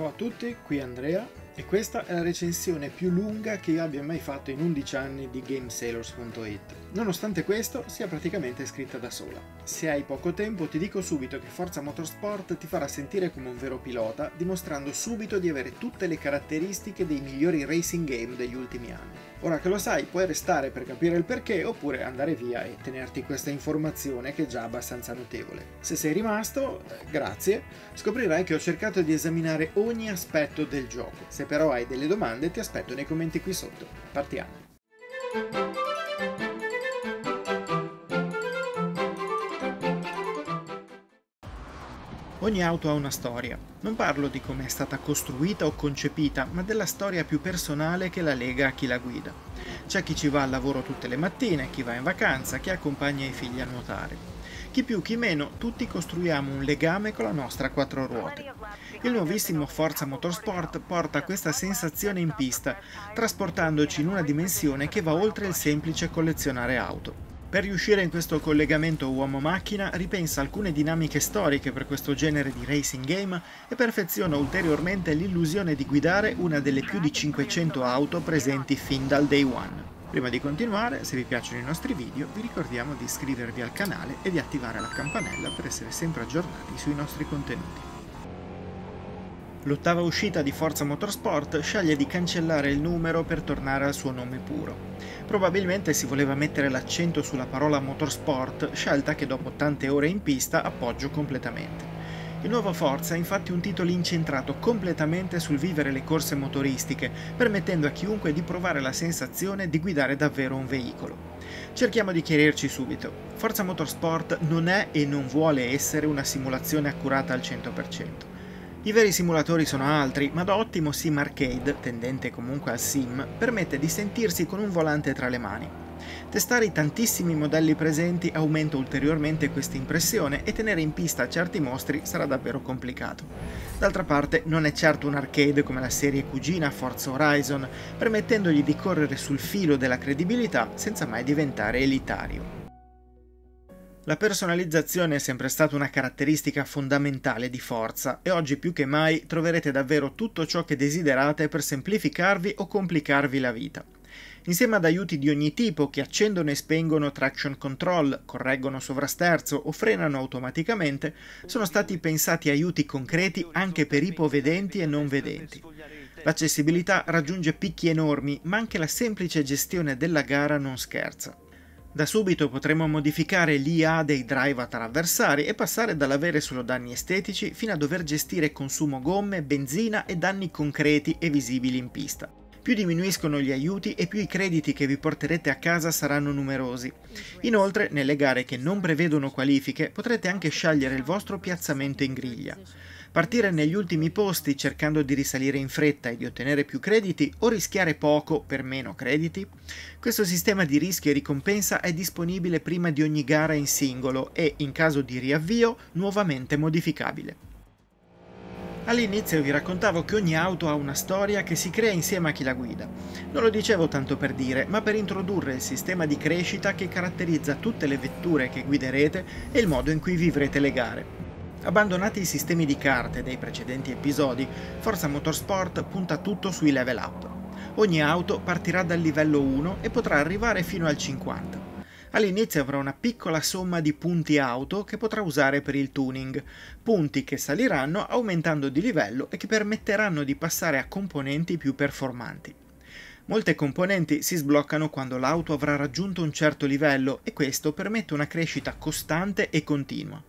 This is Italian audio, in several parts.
Ciao a tutti, qui è Andrea e questa è la recensione più lunga che io abbia mai fatto in 11 anni di GameSailors.it. Nonostante questo, sia praticamente scritta da sola. Se hai poco tempo, ti dico subito che Forza Motorsport ti farà sentire come un vero pilota, dimostrando subito di avere tutte le caratteristiche dei migliori racing game degli ultimi anni. Ora che lo sai, puoi restare per capire il perché oppure andare via e tenerti questa informazione che è già abbastanza notevole. Se sei rimasto, grazie, scoprirai che ho cercato di esaminare ogni aspetto del gioco. Se però hai delle domande, ti aspetto nei commenti qui sotto. Partiamo! Ogni auto ha una storia. Non parlo di come è stata costruita o concepita, ma della storia più personale che la lega a chi la guida. C'è chi ci va al lavoro tutte le mattine, chi va in vacanza, chi accompagna i figli a nuotare. Chi più, chi meno, tutti costruiamo un legame con la nostra quattro ruote. Il nuovissimo Forza Motorsport porta questa sensazione in pista, trasportandoci in una dimensione che va oltre il semplice collezionare auto. Per riuscire in questo collegamento uomo-macchina ripensa alcune dinamiche storiche per questo genere di racing game e perfeziona ulteriormente l'illusione di guidare una delle più di 500 auto presenti fin dal day one. Prima di continuare, se vi piacciono i nostri video, vi ricordiamo di iscrivervi al canale e di attivare la campanella per essere sempre aggiornati sui nostri contenuti. L'ottava uscita di Forza Motorsport sceglie di cancellare il numero per tornare al suo nome puro. Probabilmente si voleva mettere l'accento sulla parola motorsport, scelta che dopo tante ore in pista appoggio completamente. Il nuovo Forza è infatti un titolo incentrato completamente sul vivere le corse motoristiche, permettendo a chiunque di provare la sensazione di guidare davvero un veicolo. Cerchiamo di chiarirci subito. Forza Motorsport non è e non vuole essere una simulazione accurata al 100%. I veri simulatori sono altri, ma da ottimo sim arcade, tendente comunque al sim, permette di sentirsi con un volante tra le mani. Testare i tantissimi modelli presenti aumenta ulteriormente questa impressione e tenere in pista certi mostri sarà davvero complicato. D'altra parte non è certo un arcade come la serie cugina Forza Horizon, permettendogli di correre sul filo della credibilità senza mai diventare elitario. La personalizzazione è sempre stata una caratteristica fondamentale di Forza e oggi più che mai troverete davvero tutto ciò che desiderate per semplificarvi o complicarvi la vita. Insieme ad aiuti di ogni tipo che accendono e spengono traction control, correggono sovrasterzo o frenano automaticamente, sono stati pensati aiuti concreti anche per ipovedenti e non vedenti. L'accessibilità raggiunge picchi enormi, ma anche la semplice gestione della gara non scherza. Da subito potremo modificare l'IA dei drive-avatar avversari e passare dall'avere solo danni estetici fino a dover gestire consumo gomme, benzina e danni concreti e visibili in pista. Più diminuiscono gli aiuti e più i crediti che vi porterete a casa saranno numerosi. Inoltre, nelle gare che non prevedono qualifiche, potrete anche scegliere il vostro piazzamento in griglia. Partire negli ultimi posti cercando di risalire in fretta e di ottenere più crediti o rischiare poco per meno crediti? Questo sistema di rischio e ricompensa è disponibile prima di ogni gara in singolo e, in caso di riavvio, nuovamente modificabile. All'inizio vi raccontavo che ogni auto ha una storia che si crea insieme a chi la guida. Non lo dicevo tanto per dire, ma per introdurre il sistema di crescita che caratterizza tutte le vetture che guiderete e il modo in cui vivrete le gare. Abbandonati i sistemi di carte dei precedenti episodi, Forza Motorsport punta tutto sui level up. Ogni auto partirà dal livello 1 e potrà arrivare fino al 50. All'inizio avrà una piccola somma di punti auto che potrà usare per il tuning, punti che saliranno aumentando di livello e che permetteranno di passare a componenti più performanti. Molte componenti si sbloccano quando l'auto avrà raggiunto un certo livello e questo permette una crescita costante e continua.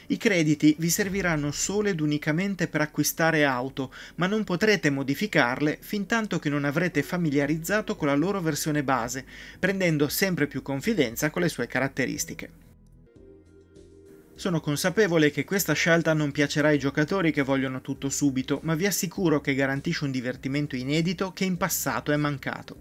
I crediti vi serviranno solo ed unicamente per acquistare auto, ma non potrete modificarle fintanto che non avrete familiarizzato con la loro versione base, prendendo sempre più confidenza con le sue caratteristiche. Sono consapevole che questa scelta non piacerà ai giocatori che vogliono tutto subito, ma vi assicuro che garantisce un divertimento inedito che in passato è mancato.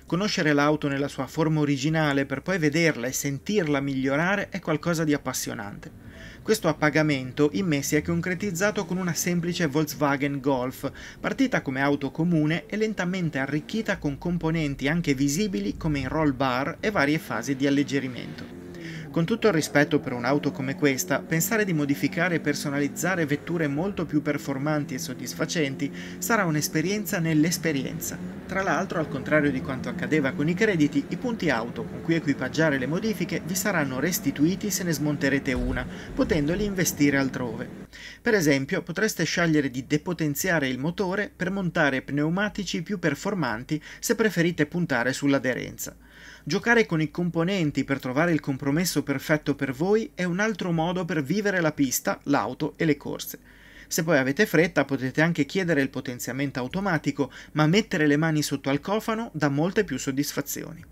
Conoscere l'auto nella sua forma originale per poi vederla e sentirla migliorare è qualcosa di appassionante. Questo a pagamento in me si è concretizzato con una semplice Volkswagen Golf, partita come auto comune e lentamente arricchita con componenti anche visibili come in roll bar e varie fasi di alleggerimento. Con tutto il rispetto per un'auto come questa, pensare di modificare e personalizzare vetture molto più performanti e soddisfacenti sarà un'esperienza nell'esperienza. Tra l'altro, al contrario di quanto accadeva con i crediti, i punti auto con cui equipaggiare le modifiche vi saranno restituiti se ne smonterete una, potendoli investire altrove. Per esempio, potreste scegliere di depotenziare il motore per montare pneumatici più performanti se preferite puntare sull'aderenza. Giocare con i componenti per trovare il compromesso perfetto per voi è un altro modo per vivere la pista, l'auto e le corse. Se poi avete fretta potete anche chiedere il potenziamento automatico, ma mettere le mani sotto al cofano dà molte più soddisfazioni.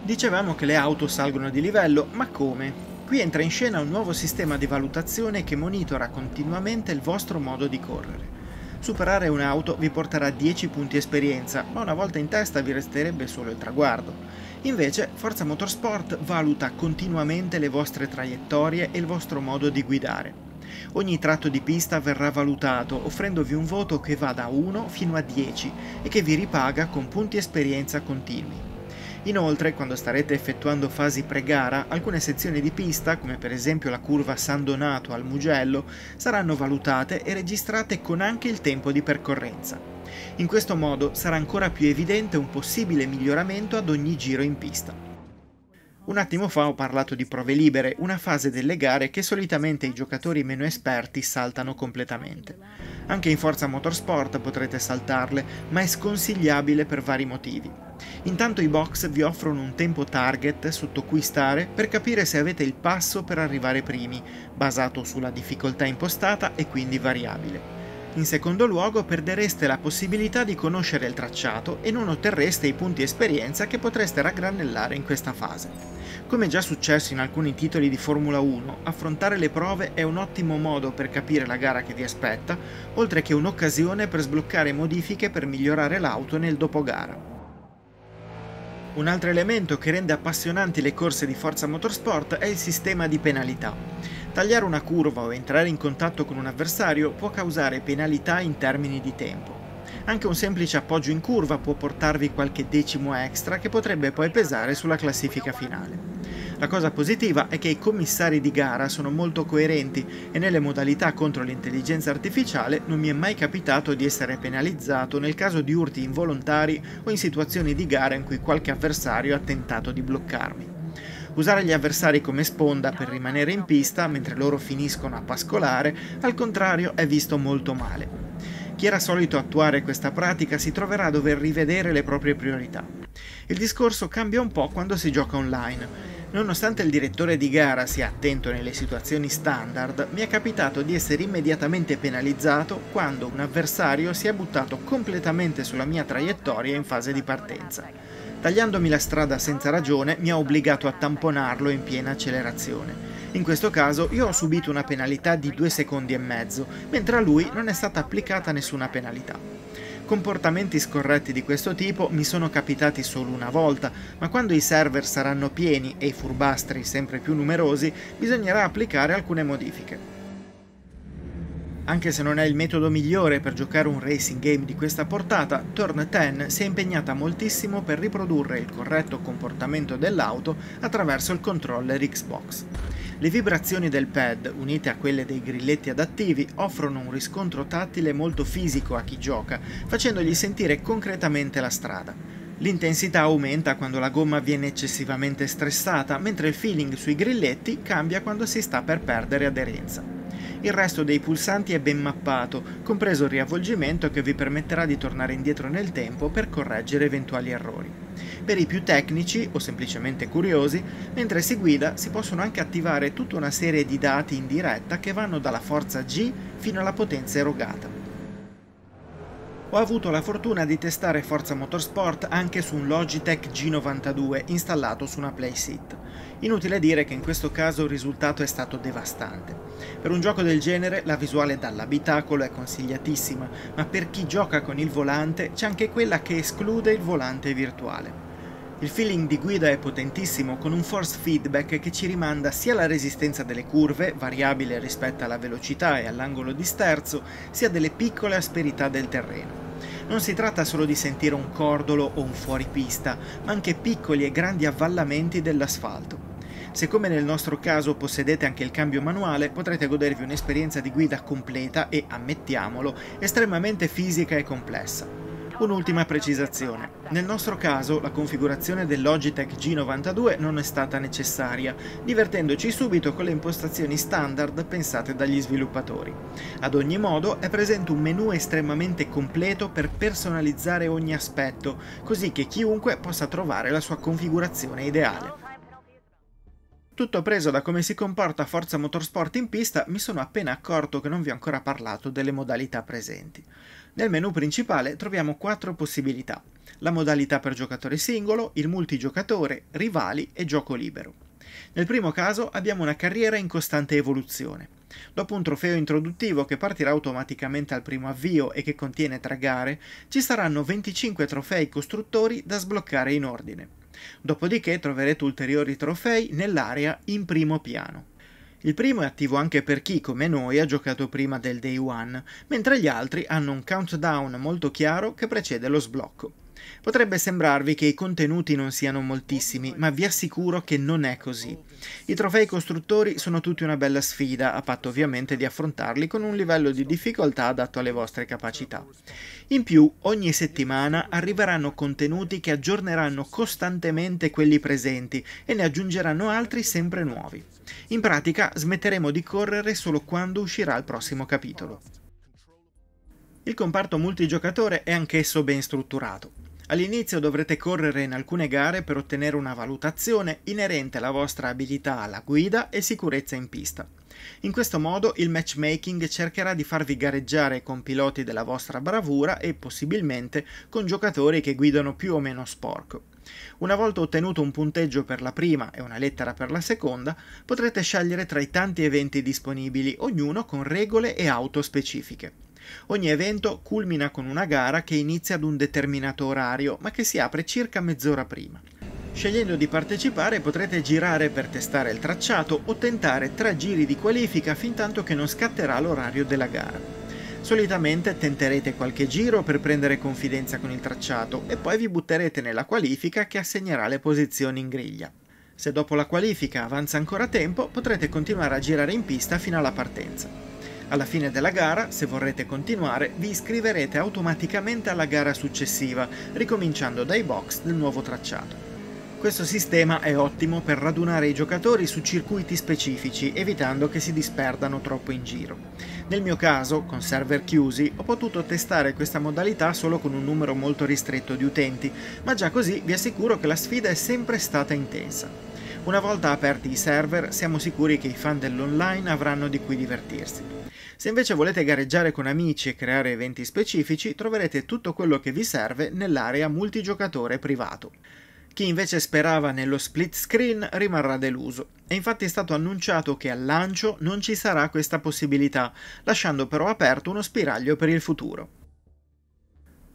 Dicevamo che le auto salgono di livello, ma come? Qui entra in scena un nuovo sistema di valutazione che monitora continuamente il vostro modo di correre. Superare un'auto vi porterà 10 punti esperienza, ma una volta in testa vi resterebbe solo il traguardo. Invece, Forza Motorsport valuta continuamente le vostre traiettorie e il vostro modo di guidare. Ogni tratto di pista verrà valutato, offrendovi un voto che va da 1 fino a 10 e che vi ripaga con punti esperienza continui. Inoltre, quando starete effettuando fasi pre-gara, alcune sezioni di pista, come per esempio la curva San Donato al Mugello, saranno valutate e registrate con anche il tempo di percorrenza. In questo modo sarà ancora più evidente un possibile miglioramento ad ogni giro in pista. Un attimo fa ho parlato di prove libere, una fase delle gare che solitamente i giocatori meno esperti saltano completamente. Anche in Forza Motorsport potrete saltarle, ma è sconsigliabile per vari motivi. Intanto i box vi offrono un tempo target sotto cui stare per capire se avete il passo per arrivare primi, basato sulla difficoltà impostata e quindi variabile. In secondo luogo, perdereste la possibilità di conoscere il tracciato e non otterreste i punti esperienza che potreste raggranellare in questa fase. Come già successo in alcuni titoli di Formula 1, affrontare le prove è un ottimo modo per capire la gara che vi aspetta, oltre che un'occasione per sbloccare modifiche per migliorare l'auto nel dopogara. Un altro elemento che rende appassionanti le corse di Forza Motorsport è il sistema di penalità. Tagliare una curva o entrare in contatto con un avversario può causare penalità in termini di tempo. Anche un semplice appoggio in curva può portarvi qualche decimo extra che potrebbe poi pesare sulla classifica finale. La cosa positiva è che i commissari di gara sono molto coerenti e nelle modalità contro l'intelligenza artificiale non mi è mai capitato di essere penalizzato nel caso di urti involontari o in situazioni di gara in cui qualche avversario ha tentato di bloccarmi. Usare gli avversari come sponda per rimanere in pista mentre loro finiscono a pascolare, al contrario, è visto molto male. Chi era solito attuare questa pratica si troverà a dover rivedere le proprie priorità. Il discorso cambia un po' quando si gioca online. Nonostante il direttore di gara sia attento nelle situazioni standard, mi è capitato di essere immediatamente penalizzato quando un avversario si è buttato completamente sulla mia traiettoria in fase di partenza. Tagliandomi la strada senza ragione mi ha obbligato a tamponarlo in piena accelerazione. In questo caso io ho subito una penalità di 2 secondi e mezzo, mentre a lui non è stata applicata nessuna penalità. Comportamenti scorretti di questo tipo mi sono capitati solo una volta, ma quando i server saranno pieni e i furbastri sempre più numerosi, bisognerà applicare alcune modifiche. Anche se non è il metodo migliore per giocare un racing game di questa portata, Turn10 si è impegnata moltissimo per riprodurre il corretto comportamento dell'auto attraverso il controller Xbox. Le vibrazioni del pad, unite a quelle dei grilletti adattivi, offrono un riscontro tattile molto fisico a chi gioca, facendogli sentire concretamente la strada. L'intensità aumenta quando la gomma viene eccessivamente stressata, mentre il feeling sui grilletti cambia quando si sta per perdere aderenza. Il resto dei pulsanti è ben mappato, compreso il riavvolgimento che vi permetterà di tornare indietro nel tempo per correggere eventuali errori. Per i più tecnici o semplicemente curiosi, mentre si guida si possono anche attivare tutta una serie di dati in diretta che vanno dalla forza G fino alla potenza erogata. Ho avuto la fortuna di testare Forza Motorsport anche su un Logitech G92 installato su una playseat. Inutile dire che in questo caso il risultato è stato devastante. Per un gioco del genere la visuale dall'abitacolo è consigliatissima, ma per chi gioca con il volante c'è anche quella che esclude il volante virtuale. Il feeling di guida è potentissimo, con un force feedback che ci rimanda sia alla resistenza delle curve, variabile rispetto alla velocità e all'angolo di sterzo, sia delle piccole asperità del terreno. Non si tratta solo di sentire un cordolo o un fuoripista, ma anche piccoli e grandi avvallamenti dell'asfalto. Se come nel nostro caso possedete anche il cambio manuale, potrete godervi un'esperienza di guida completa e, ammettiamolo, estremamente fisica e complessa. Un'ultima precisazione. Nel nostro caso la configurazione del Logitech G92 non è stata necessaria, divertendoci subito con le impostazioni standard pensate dagli sviluppatori. Ad ogni modo è presente un menu estremamente completo per personalizzare ogni aspetto, così che chiunque possa trovare la sua configurazione ideale. Tutto preso da come si comporta Forza Motorsport in pista, mi sono appena accorto che non vi ho ancora parlato delle modalità presenti. Nel menu principale troviamo 4 possibilità: la modalità per giocatore singolo, il multigiocatore, rivali e gioco libero. Nel primo caso abbiamo una carriera in costante evoluzione. Dopo un trofeo introduttivo che partirà automaticamente al primo avvio e che contiene 3 gare, ci saranno 25 trofei costruttori da sbloccare in ordine. Dopodiché troverete ulteriori trofei nell'area in primo piano. Il primo è attivo anche per chi, come noi, ha giocato prima del Day One, mentre gli altri hanno un countdown molto chiaro che precede lo sblocco. Potrebbe sembrarvi che i contenuti non siano moltissimi, ma vi assicuro che non è così. I trofei costruttori sono tutti una bella sfida, a patto ovviamente di affrontarli con un livello di difficoltà adatto alle vostre capacità. In più, ogni settimana arriveranno contenuti che aggiorneranno costantemente quelli presenti e ne aggiungeranno altri sempre nuovi. In pratica, smetteremo di correre solo quando uscirà il prossimo capitolo. Il comparto multigiocatore è anch'esso ben strutturato. All'inizio dovrete correre in alcune gare per ottenere una valutazione inerente alla vostra abilità alla guida e sicurezza in pista. In questo modo il matchmaking cercherà di farvi gareggiare con piloti della vostra bravura e possibilmente con giocatori che guidano più o meno sporco. Una volta ottenuto un punteggio per la prima e una lettera per la seconda, potrete scegliere tra i tanti eventi disponibili, ognuno con regole e auto specifiche. Ogni evento culmina con una gara che inizia ad un determinato orario, ma che si apre circa mezz'ora prima. Scegliendo di partecipare potrete girare per testare il tracciato o tentare 3 giri di qualifica fintanto che non scatterà l'orario della gara. Solitamente tenterete qualche giro per prendere confidenza con il tracciato e poi vi butterete nella qualifica che assegnerà le posizioni in griglia. Se dopo la qualifica avanza ancora tempo, potrete continuare a girare in pista fino alla partenza. Alla fine della gara, se vorrete continuare, vi iscriverete automaticamente alla gara successiva, ricominciando dai box del nuovo tracciato. Questo sistema è ottimo per radunare i giocatori su circuiti specifici, evitando che si disperdano troppo in giro. Nel mio caso, con server chiusi, ho potuto testare questa modalità solo con un numero molto ristretto di utenti, ma già così vi assicuro che la sfida è sempre stata intensa. Una volta aperti i server, siamo sicuri che i fan dell'online avranno di cui divertirsi. Se invece volete gareggiare con amici e creare eventi specifici, troverete tutto quello che vi serve nell'area multigiocatore privato. Chi invece sperava nello split screen rimarrà deluso. È infatti stato annunciato che al lancio non ci sarà questa possibilità, lasciando però aperto uno spiraglio per il futuro.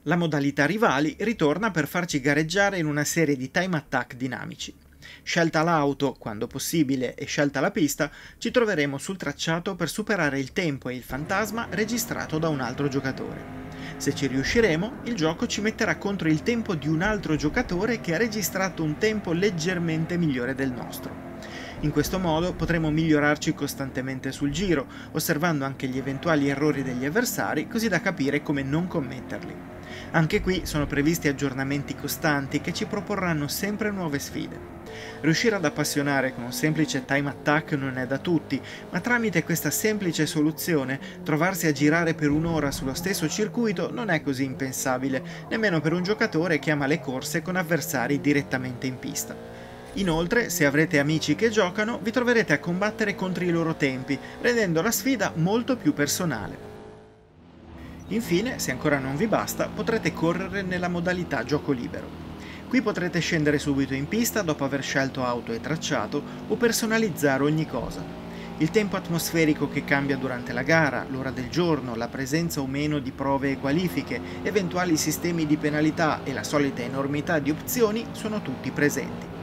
La modalità rivali ritorna per farci gareggiare in una serie di time attack dinamici. Scelta l'auto, quando possibile, e scelta la pista, ci troveremo sul tracciato per superare il tempo e il fantasma registrato da un altro giocatore. Se ci riusciremo, il gioco ci metterà contro il tempo di un altro giocatore che ha registrato un tempo leggermente migliore del nostro. In questo modo potremo migliorarci costantemente sul giro, osservando anche gli eventuali errori degli avversari, così da capire come non commetterli. Anche qui sono previsti aggiornamenti costanti che ci proporranno sempre nuove sfide. Riuscire ad appassionare con un semplice time attack non è da tutti, ma tramite questa semplice soluzione trovarsi a girare per un'ora sullo stesso circuito non è così impensabile, nemmeno per un giocatore che ama le corse con avversari direttamente in pista. Inoltre, se avrete amici che giocano, vi troverete a combattere contro i loro tempi, rendendo la sfida molto più personale. Infine, se ancora non vi basta, potrete correre nella modalità gioco libero. Qui potrete scendere subito in pista dopo aver scelto auto e tracciato o personalizzare ogni cosa. Il tempo atmosferico che cambia durante la gara, l'ora del giorno, la presenza o meno di prove e qualifiche, eventuali sistemi di penalità e la solita enormità di opzioni sono tutti presenti.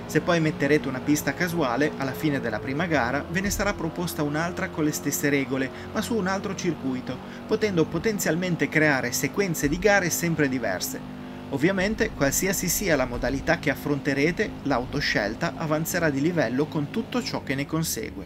Se poi metterete una pista casuale, alla fine della prima gara ve ne sarà proposta un'altra con le stesse regole, ma su un altro circuito, potendo potenzialmente creare sequenze di gare sempre diverse. Ovviamente, qualsiasi sia la modalità che affronterete, l'auto scelta avanzerà di livello con tutto ciò che ne consegue.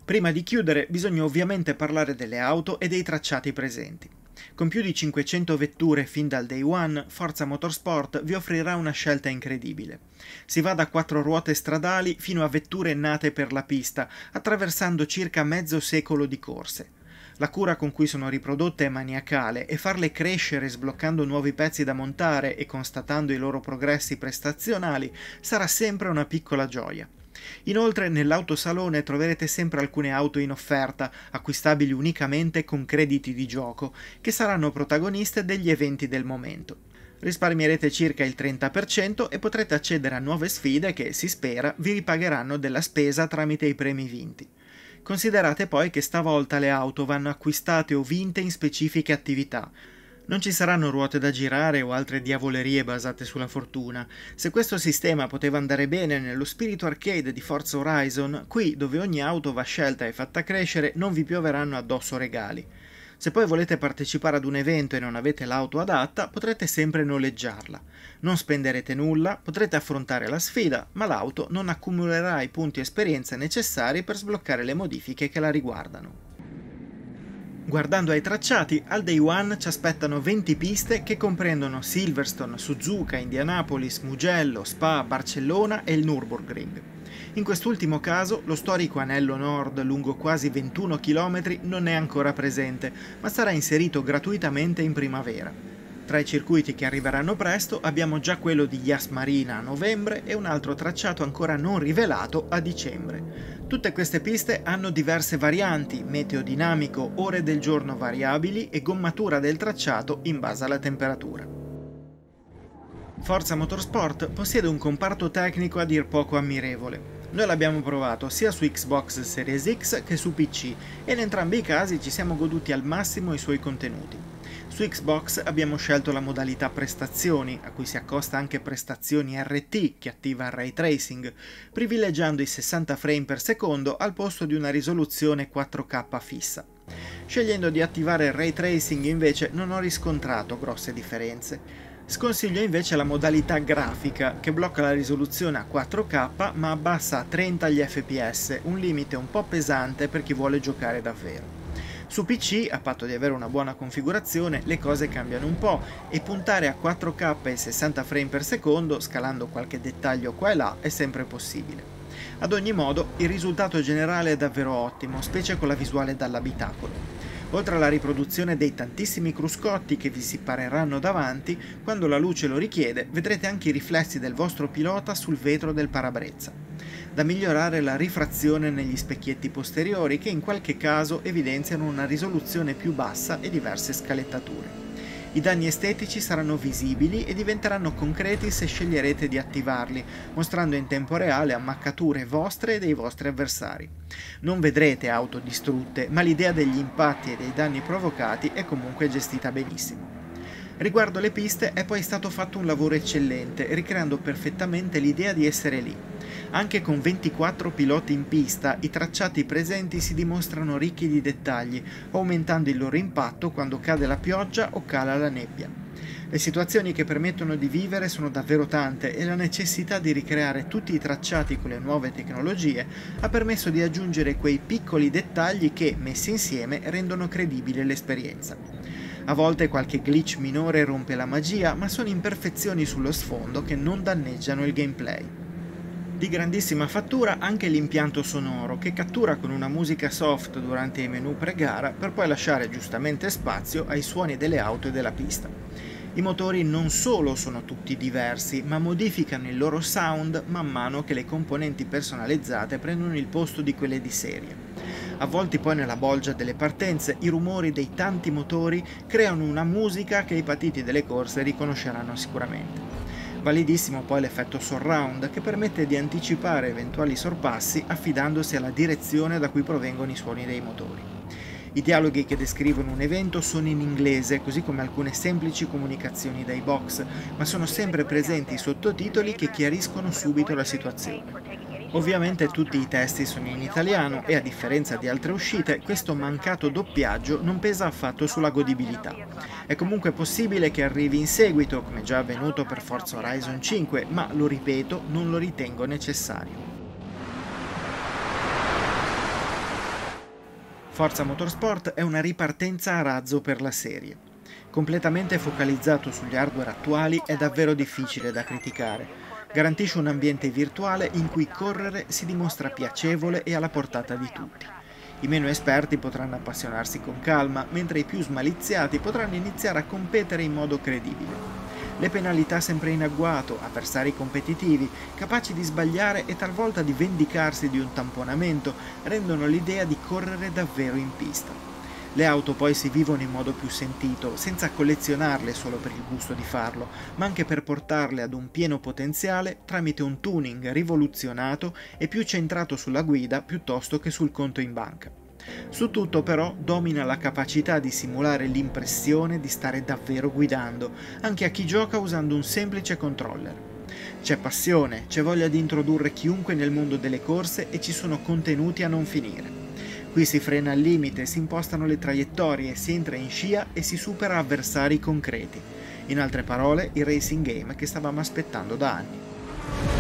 Prima di chiudere, bisogna ovviamente parlare delle auto e dei tracciati presenti. Con più di 500 vetture fin dal day one, Forza Motorsport vi offrirà una scelta incredibile. Si va da 4 ruote stradali fino a vetture nate per la pista, attraversando circa mezzo secolo di corse. La cura con cui sono riprodotte è maniacale e farle crescere sbloccando nuovi pezzi da montare e constatando i loro progressi prestazionali sarà sempre una piccola gioia. Inoltre nell'autosalone troverete sempre alcune auto in offerta, acquistabili unicamente con crediti di gioco, che saranno protagoniste degli eventi del momento. Risparmierete circa il 30% e potrete accedere a nuove sfide che, si spera, vi ripagheranno della spesa tramite i premi vinti. Considerate poi che stavolta le auto vanno acquistate o vinte in specifiche attività. Non ci saranno ruote da girare o altre diavolerie basate sulla fortuna. Se questo sistema poteva andare bene nello spirito arcade di Forza Horizon, qui, dove ogni auto va scelta e fatta crescere, non vi pioveranno addosso regali. Se poi volete partecipare ad un evento e non avete l'auto adatta, potrete sempre noleggiarla. Non spenderete nulla, potrete affrontare la sfida, ma l'auto non accumulerà i punti esperienza necessari per sbloccare le modifiche che la riguardano. Guardando ai tracciati, al day one ci aspettano 20 piste che comprendono Silverstone, Suzuka, Indianapolis, Mugello, Spa, Barcellona e il Nürburgring. In quest'ultimo caso, lo storico anello nord lungo quasi 21 km non è ancora presente, ma sarà inserito gratuitamente in primavera. Tra i circuiti che arriveranno presto abbiamo già quello di Yas Marina a novembre e un altro tracciato ancora non rivelato a dicembre. Tutte queste piste hanno diverse varianti, meteo dinamico, ore del giorno variabili e gommatura del tracciato in base alla temperatura. Forza Motorsport possiede un comparto tecnico a dir poco ammirevole. Noi l'abbiamo provato sia su Xbox Series X che su PC e in entrambi i casi ci siamo goduti al massimo i suoi contenuti. Su Xbox abbiamo scelto la modalità prestazioni, a cui si accosta anche prestazioni RT che attiva il ray tracing, privilegiando i 60 frame per secondo al posto di una risoluzione 4K fissa. Scegliendo di attivare il ray tracing invece non ho riscontrato grosse differenze. Sconsiglio invece la modalità grafica, che blocca la risoluzione a 4K ma abbassa a 30 gli FPS, un limite un po' pesante per chi vuole giocare davvero. Su PC, a patto di avere una buona configurazione, le cose cambiano un po' e puntare a 4K e 60 frame per secondo, scalando qualche dettaglio qua e là, è sempre possibile. Ad ogni modo, il risultato generale è davvero ottimo, specie con la visuale dall'abitacolo. Oltre alla riproduzione dei tantissimi cruscotti che vi si pareranno davanti, quando la luce lo richiede, vedrete anche i riflessi del vostro pilota sul vetro del parabrezza. Da migliorare la rifrazione negli specchietti posteriori che in qualche caso evidenziano una risoluzione più bassa e diverse scalettature. I danni estetici saranno visibili e diventeranno concreti se sceglierete di attivarli, mostrando in tempo reale ammaccature vostre e dei vostri avversari. Non vedrete auto distrutte, ma l'idea degli impatti e dei danni provocati è comunque gestita benissimo. Riguardo le piste è poi stato fatto un lavoro eccellente, ricreando perfettamente l'idea di essere lì. Anche con 24 piloti in pista, i tracciati presenti si dimostrano ricchi di dettagli, aumentando il loro impatto quando cade la pioggia o cala la nebbia. Le situazioni che permettono di vivere sono davvero tante e la necessità di ricreare tutti i tracciati con le nuove tecnologie ha permesso di aggiungere quei piccoli dettagli che, messi insieme, rendono credibile l'esperienza. A volte qualche glitch minore rompe la magia, ma sono imperfezioni sullo sfondo che non danneggiano il gameplay. Di grandissima fattura anche l'impianto sonoro, che cattura con una musica soft durante i menu pre-gara per poi lasciare giustamente spazio ai suoni delle auto e della pista. I motori non solo sono tutti diversi, ma modificano il loro sound man mano che le componenti personalizzate prendono il posto di quelle di serie. Avvolti poi nella bolgia delle partenze, i rumori dei tanti motori creano una musica che i patiti delle corse riconosceranno sicuramente. Validissimo poi l'effetto surround, che permette di anticipare eventuali sorpassi affidandosi alla direzione da cui provengono i suoni dei motori. I dialoghi che descrivono un evento sono in inglese, così come alcune semplici comunicazioni dai box, ma sono sempre presenti i sottotitoli che chiariscono subito la situazione. Ovviamente tutti i testi sono in italiano e a differenza di altre uscite, questo mancato doppiaggio non pesa affatto sulla godibilità. È comunque possibile che arrivi in seguito, come già avvenuto per Forza Horizon 5, ma lo ripeto, non lo ritengo necessario. Forza Motorsport è una ripartenza a razzo per la serie. Completamente focalizzato sugli hardware attuali è davvero difficile da criticare. Garantisce un ambiente virtuale in cui correre si dimostra piacevole e alla portata di tutti. I meno esperti potranno appassionarsi con calma, mentre i più smaliziati potranno iniziare a competere in modo credibile. Le penalità sempre in agguato, avversari competitivi, capaci di sbagliare e talvolta di vendicarsi di un tamponamento, rendono l'idea di correre davvero in pista. Le auto poi si vivono in modo più sentito, senza collezionarle solo per il gusto di farlo, ma anche per portarle ad un pieno potenziale tramite un tuning rivoluzionato e più centrato sulla guida piuttosto che sul conto in banca. Su tutto però domina la capacità di simulare l'impressione di stare davvero guidando, anche a chi gioca usando un semplice controller. C'è passione, c'è voglia di introdurre chiunque nel mondo delle corse e ci sono contenuti a non finire. Qui si frena al limite, si impostano le traiettorie, si entra in scia e si supera avversari concreti. In altre parole, il racing game che stavamo aspettando da anni.